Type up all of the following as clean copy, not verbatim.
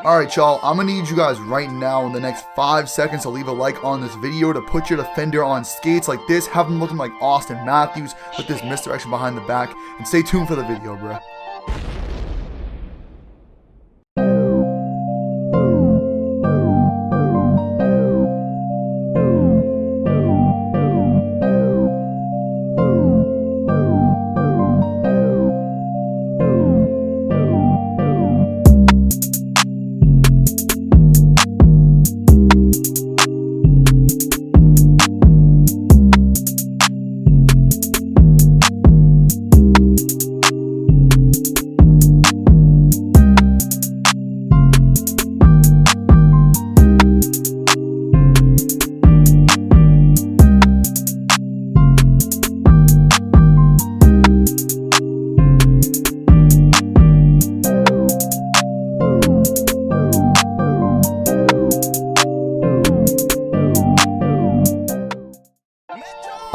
Alright y'all, I'm gonna need you guys right now in the next 5 seconds to leave a like on this video, to put your defender on skates like this, have them looking like Austin Matthews with this misdirection behind the back, and stay tuned for the video, bruh.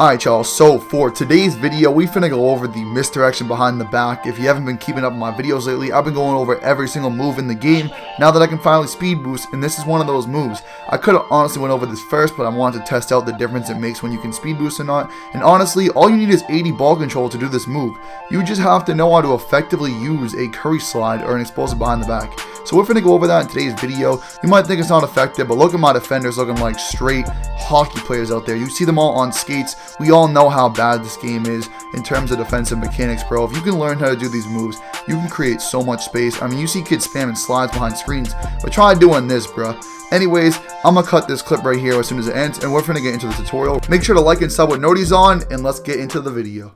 Alright y'all, so for today's video, we finna go over the misdirection behind the back. If you haven't been keeping up with my videos lately, I've been going over every single move in the game now that I can finally speed boost, and this is one of those moves. I could have honestly went over this first, but I wanted to test out the difference it makes when you can speed boost or not. And honestly, all you need is 80 ball control to do this move. You just have to know how to effectively use a curry slide or an explosive behind the back. So we're finna go over that in today's video. You might think it's not effective, but look at my defenders looking like straight hockey players out there. You see them all on skates. We all know how bad this game is in terms of defensive mechanics, bro. If you can learn how to do these moves, you can create so much space. I mean, you see kids spamming slides behind screens, but try doing this, bro. Anyways, I'm gonna cut this clip right here as soon as it ends, and we're finna get into the tutorial. Make sure to like and sub with noties on, and let's get into the video.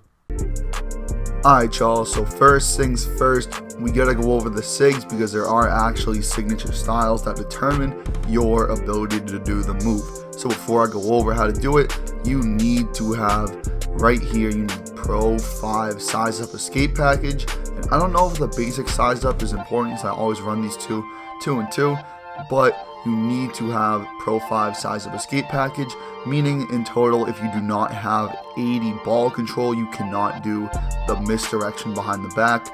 Alright y'all, so first things first, we gotta go over the SIGS because there are actually signature styles that determine your ability to do the move. So before I go over how to do it, you need to have right here, you need Pro 5 size up escape package. And I don't know if the basic size up is important, so I always run these two and two, but you need to have Pro 5 size up escape package, meaning in total, if you do not have 80 ball control, you cannot do the misdirection behind the back,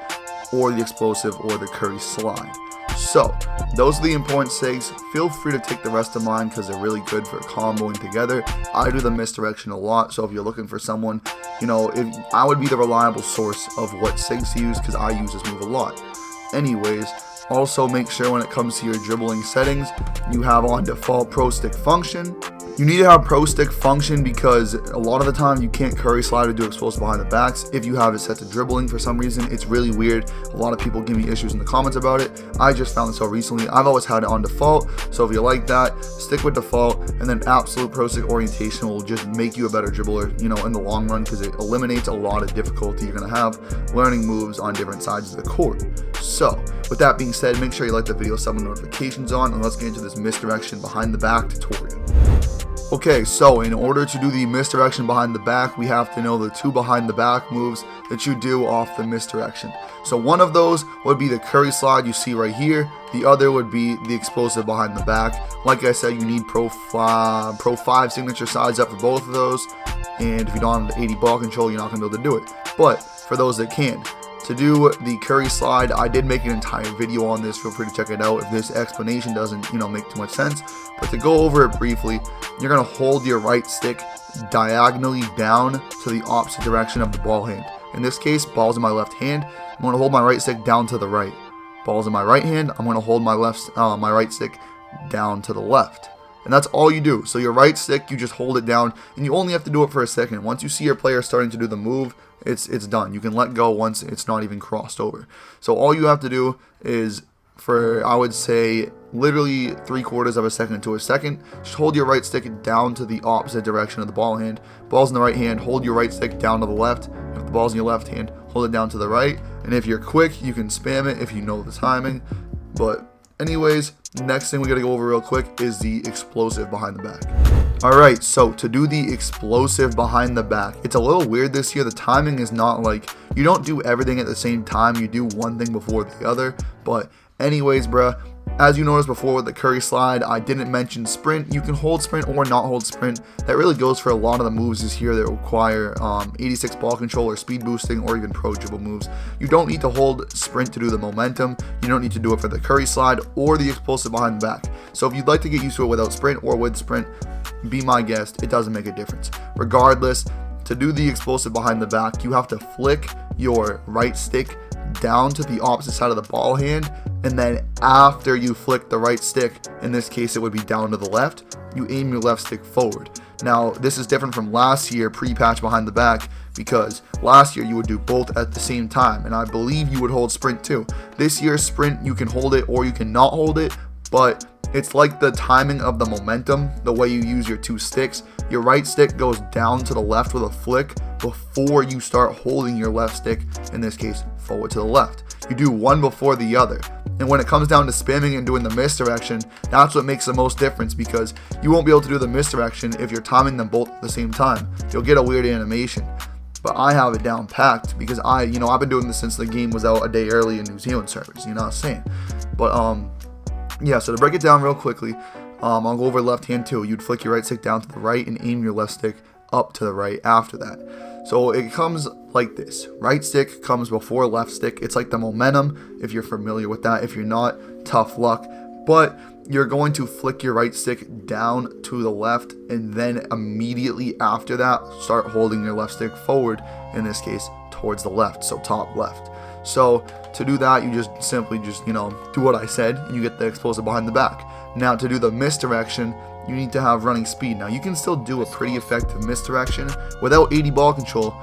or the explosive, or the curry slide. So those are the important SIGs. Feel free to take the rest of mine because they're really good for comboing together. I do the misdirection a lot, so if you're looking for someone, you know, if I would be the reliable source of what SIGs to use because I use this move a lot. Anyways, also make sure when it comes to your dribbling settings, you have on default pro stick function. You need to have pro stick function because a lot of the time you can't curry slide or do explosive behind the backs if you have it set to dribbling for some reason. It's really weird. A lot of people give me issues in the comments about it. I just found this out recently. I've always had it on default, so if you like that, stick with default, and then absolute pro stick orientation will just make you a better dribbler, you know, in the long run, because it eliminates a lot of difficulty you're going to have learning moves on different sides of the court. So with that being said, make sure you like the video, sub with notifications on, and let's get into this misdirection behind the back tutorial. Okay, so in order to do the misdirection behind the back, we have to know the two behind the back moves that you do off the misdirection. So one of those would be the curry slide you see right here. The other would be the explosive behind the back. Like I said, you need Pro 5 signature size up for both of those. And if you don't have the 80 ball control, you're not going to be able to do it. But for those that can, to do the curry slide, I did make an entire video on this. Feel free to check it out if this explanation doesn't, you know, make too much sense. But to go over it briefly, you're going to hold your right stick diagonally down to the opposite direction of the ball hand. In this case, ball's in my left hand. I'm going to hold my right stick down to the right. Ball's in my right hand. I'm going to hold my right stick down to the left. And that's all you do. So your right stick, you just hold it down, and you only have to do it for a second. Once you see your player starting to do the move, it's done. You can let go once it's not even crossed over. So all you have to do is, for I would say literally 3/4 of a second to a second, just hold your right stick down to the opposite direction of the ball hand. Ball's in the right hand, hold your right stick down to the left. If the ball's in your left hand, hold it down to the right. And if you're quick, you can spam it if you know the timing. But anyways, next thing we gotta go over real quick is the explosive behind the back. Alright, so to do the explosive behind the back, it's a little weird this year. The timing is not like, you don't do everything at the same time. You do one thing before the other. But anyways, bruh, As you noticed before with the curry slide, I didn't mention sprint. You can hold sprint or not hold sprint. That really goes for a lot of the moves this here that require 86 ball control or speed boosting or even pro dribble moves. You don't need to hold sprint to do the momentum. You don't need to do it for the curry slide or the explosive behind the back. So if you'd like to get used to it without sprint or with sprint, be my guest, it doesn't make a difference. Regardless, to do the explosive behind the back, you have to flick your right stick down to the opposite side of the ball hand, and then after you flick the right stick, in this case it would be down to the left, you aim your left stick forward. Now this is different from last year pre-patch behind the back, because last year you would do both at the same time, and I believe you would hold sprint too. This year sprint, you can hold it or you can not hold it, but it's like the timing of the momentum, the way you use your two sticks. Your right stick goes down to the left with a flick before you start holding your left stick, in this case forward to the left. You do one before the other. And when it comes down to spamming and doing the misdirection, that's what makes the most difference, because you won't be able to do the misdirection if you're timing them both at the same time. You'll get a weird animation. But I have it down packed because I've been doing this since the game was out a day early in New Zealand servers, you know what I'm saying? But yeah, so to break it down real quickly, I'll go over left hand too. You'd flick your right stick down to the right and aim your left stick up to the right after that. So it comes like this. Right stick comes before left stick. It's like the momentum, if you're familiar with that. If you're not, tough luck. But you're going to flick your right stick down to the left, and then immediately after that, start holding your left stick forward, in this case, towards the left, so top left. So to do that, you just simply do what I said, and you get the explosive behind the back. Now to do the misdirection, you need to have running speed. Now you can still do a pretty effective misdirection without 80 ball control,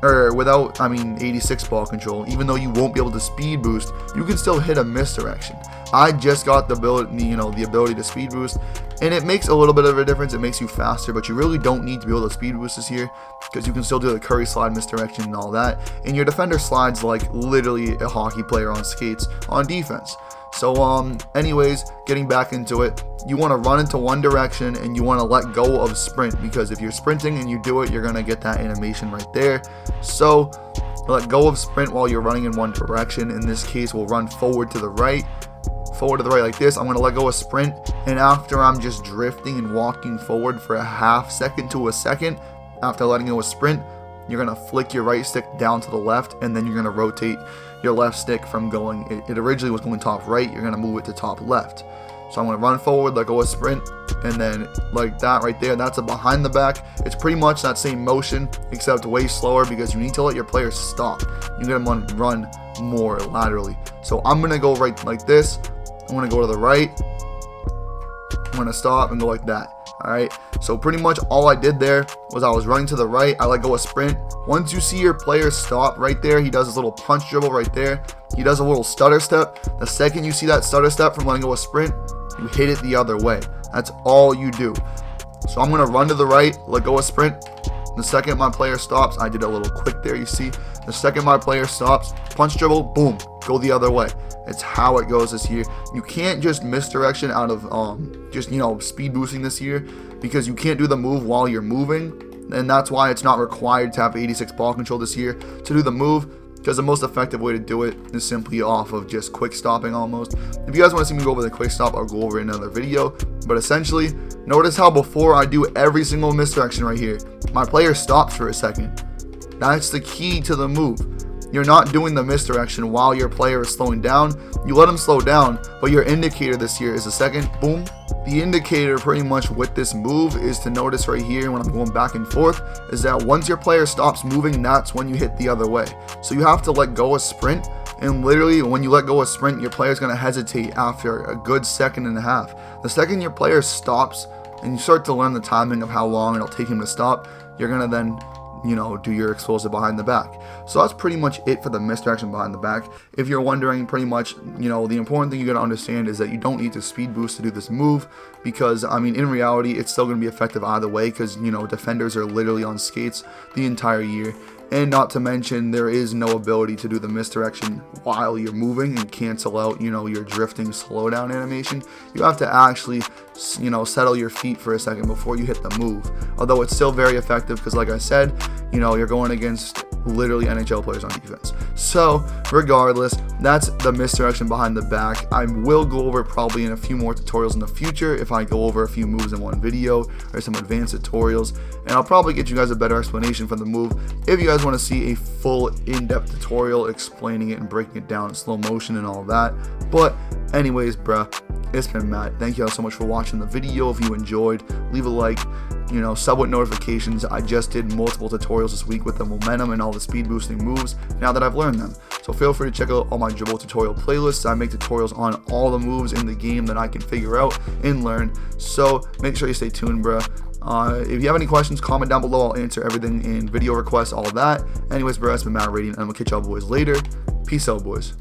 or without 86 ball control. Even though you won't be able to speed boost, you can still hit a misdirection. I just got the ability to speed boost, and it makes a little bit of a difference. It makes you faster, but you really don't need to be able to speed boost this here, because you can still do the curry slide misdirection and all that, and your defender slides like literally a hockey player on skates on defense. So anyways, getting back into it, you want to run into one direction and you want to let go of sprint, because if you're sprinting and you do it, you're going to get that animation right there. So let go of sprint while you're running in one direction. In this case, we'll run forward to the right like this. I'm going to let go of sprint, and after I'm just drifting and walking forward for a half second to a second, after letting go of sprint, you're going to flick your right stick down to the left, and then you're going to rotate your left stick from going, it originally was going top right, you're going to move it to top left. So I'm going to run forward, let go of sprint, and then like that right there, that's a behind the back. It's pretty much that same motion, except way slower, because you need to let your players stop. You're going to run more laterally. So I'm going to go right like this. I'm going to go to the right. I'm going to stop and go like that. Alright, so pretty much all I did there was I was running to the right, I let go of sprint. Once you see your player stop right there, he does his little punch dribble right there. He does a little stutter step. The second you see that stutter step from letting go of sprint, you hit it the other way. That's all you do. So I'm going to run to the right, let go of sprint. The second my player stops, I did a little quick there, you see. The second my player stops, punch dribble, boom, go the other way. It's how it goes this year. You can't just misdirection out of speed boosting this year, because you can't do the move while you're moving, and that's why it's not required to have 86 ball control this year to do the move, because the most effective way to do it is simply off of just quick stopping almost. If you guys want to see me go over the quick stop, I'll go over it in another video, but essentially, notice how before I do every single misdirection right here, my player stops for a second. That's the key to the move. You're not doing the misdirection while your player is slowing down. You let him slow down, but your indicator this year is a second, boom. The indicator pretty much with this move is to notice right here when I'm going back and forth, is that once your player stops moving, that's when you hit the other way. So you have to let go of sprint, and literally when you let go of sprint, your player's going to hesitate after a good second and a half. The second your player stops and you start to learn the timing of how long it'll take him to stop, you're going to then do your explosive behind the back. So that's pretty much it for the misdirection behind the back. If you're wondering, pretty much, the important thing you gotta understand is that you don't need to speed boost to do this move, because in reality, it's still gonna be effective either way, because defenders are literally on skates the entire year. And not to mention, there is no ability to do the misdirection while you're moving and cancel out, your drifting slowdown animation. You have to actually, settle your feet for a second before you hit the move. Although it's still very effective, because like I said, you're going against literally NHL players on defense. So regardless, that's the misdirection behind the back. I will go over it probably in a few more tutorials in the future if I go over a few moves in one video or some advanced tutorials, and I'll probably get you guys a better explanation for the move if you guys want to see a full in-depth tutorial explaining it and breaking it down in slow motion and all that. But anyways, bruh, it's been Matt. Thank you all so much for watching the video. If you enjoyed, leave a like, sub with notifications. I just did multiple tutorials this week with the momentum and all the speed boosting moves now that I've learned them. So feel free to check out all my dribble tutorial playlists. I make tutorials on all the moves in the game that I can figure out and learn. So make sure you stay tuned, bruh. If you have any questions, comment down below. I'll answer everything in video requests, all of that. Anyways, bruh, it's been MattRadiant, and I'm gonna catch y'all boys later. Peace out, boys.